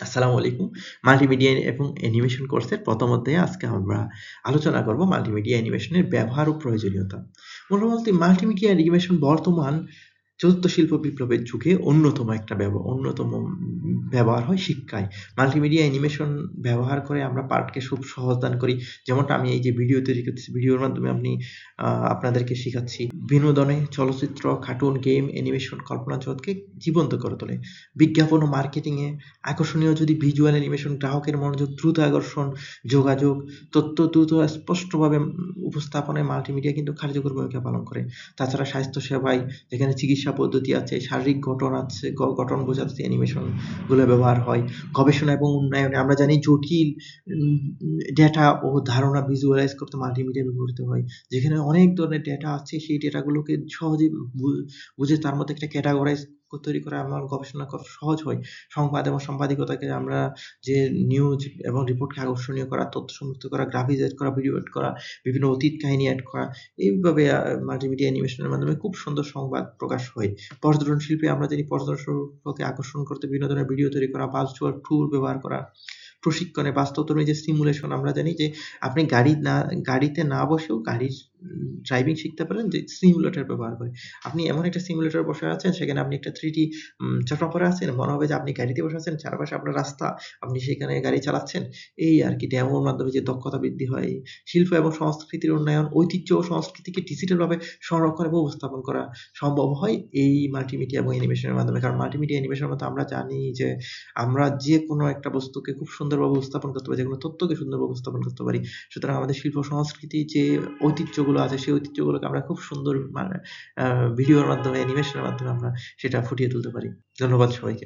আসসালামু আলাইকুম। মাল্টিমিডিয়া এবং অ্যানিমেশন কোর্সের প্রথম অধ্যায়ে আজকে আমরা আলোচনা করব মাল্টিমিডিয়া অ্যানিমেশনের ব্যবহার ও প্রয়োজনীয়তা। মূলত বলতে মাল্টিমিডিয়া অ্যানিমেশন বর্তমান চতুর্থ শিল্প বিপ্লবের যুগে অন্যতম ব্যবহার হয় শিক্ষায়। মাল্টিমিডিয়া অ্যানিমেশন ব্যবহার করে আমরা পাঠকে খুব সহজদান করি। যেমনটা আমি এই যে ভিডিও তৈরি করতেছি, ভিডিওর মাধ্যমে আপনাদেরকে শিখাচ্ছি। বিনোদনে চলচ্চিত্র, কার্টুন, গেম, অ্যানিমেশন কল্পনা জগৎকে জীবন্ত করে তোলে। বিজ্ঞাপন ও মার্কেটিংয়ে আকর্ষণীয় যদি ভিজুয়াল অ্যানিমেশন গ্রাহকের মনোযোগ দ্রুত আকর্ষণ, যোগাযোগ, তথ্য দ্রুত স্পষ্টভাবে উপস্থাপনায় মাল্টিমিডিয়া কিন্তু কার্যকর ভূমিকা পালন করে। তাছাড়া স্বাস্থ্যসেবায় যেখানে চিকিৎসা পদ্ধতি আছে, শারীরিক গঠন আছে, গঠন বোঝাতে অ্যানিমেশন গুলো ব্যবহার হয়। গবেষণা এবং উন্নয়নে আমরা জানি জটিল উম ডেটা ও ধারণা ভিজুয়ালাইজ করতে মাল্টিমিডিয়া ব্যবহৃত হয়। যেখানে অনেক ধরনের ডেটা আছে সেই ডেটাগুলোকে সহজেই বু বুঝে তার মধ্যে একটা ক্যাটেগরাইজ তৈরি করা আমার গবেষণা করা সহজ হয়। সংবাদ এবং সাংবাদিকতাকে আমরা যে নিউজ এবং রিপোর্টকে আকর্ষণীয় করা, তথ্য সমৃদ্ধ করা, গ্রাফিক্স এড করা, ভিডিও এড করা, বিভিন্ন অতীত কাহিনী এড করা, এইভাবে মাল্টিমিডিয়া অ্যানিমেশনের মাধ্যমে খুব সুন্দর সংবাদ প্রকাশ হয়। পর্যটন শিল্পে আমরা জানি পর্যটন শিল্পকে আকর্ষণ করতে বিভিন্ন ধরনের ভিডিও তৈরি করা, ভার্চুয়াল ট্যুর ব্যবহার করা, প্রশিক্ষণে বাস্তবধর্মী যে সিমুলেশন আমরা জানি যে আপনি গাড়িতে না বসেও গাড়ির ড্রাইভিং শিখতে পারেন যে সিমুলেটর ব্যবহার করে। আপনি এমন একটা সিমুলেটরে বসে আছেন, সেখানে আপনি একটা 3D চশমা পরে আছেন। মনে হবে যে আপনি গাড়িতে বসে আছেন, চারপাশে আপনার রাস্তা, আপনি সেখানে গাড়ি চালাচ্ছেন। এই আরকি ডেমোর মাধ্যমে যে দক্ষতা বৃদ্ধি হয়, শিল্প এবং সংস্কৃতির উন্নয়ন, ঐতিহ্য ও সংস্কৃতিকে ডিজিটালভাবে সংরক্ষণ এবং উপস্থাপন করা সম্ভব হয় এই মাল্টিমিডিয়া এবং অ্যানিমেশনের মাধ্যমে। কারণ মাল্টিমিডিয়া অ্যানিমেশনের মধ্যে আমরা জানি যে আমরা যেকোনো একটা বস্তুকে খুব সুন্দরভাবে উপস্থাপন করতে পারি, যেকোনো তথ্যকে সুন্দরভাবে উপস্থাপন করতে পারি। সুতরাং আমাদের শিল্প সংস্কৃতির যে ঐতিহ্যগুলো আছে, সেই ঐতিহ্যগুলোকে আমরা খুব সুন্দর মানে আ ভিডিওর মাধ্যমে, অ্যানিমেশনের মাধ্যমে আমরা সেটা ফুটিয়ে তুলতে পারি। ধন্যবাদ সবাইকে।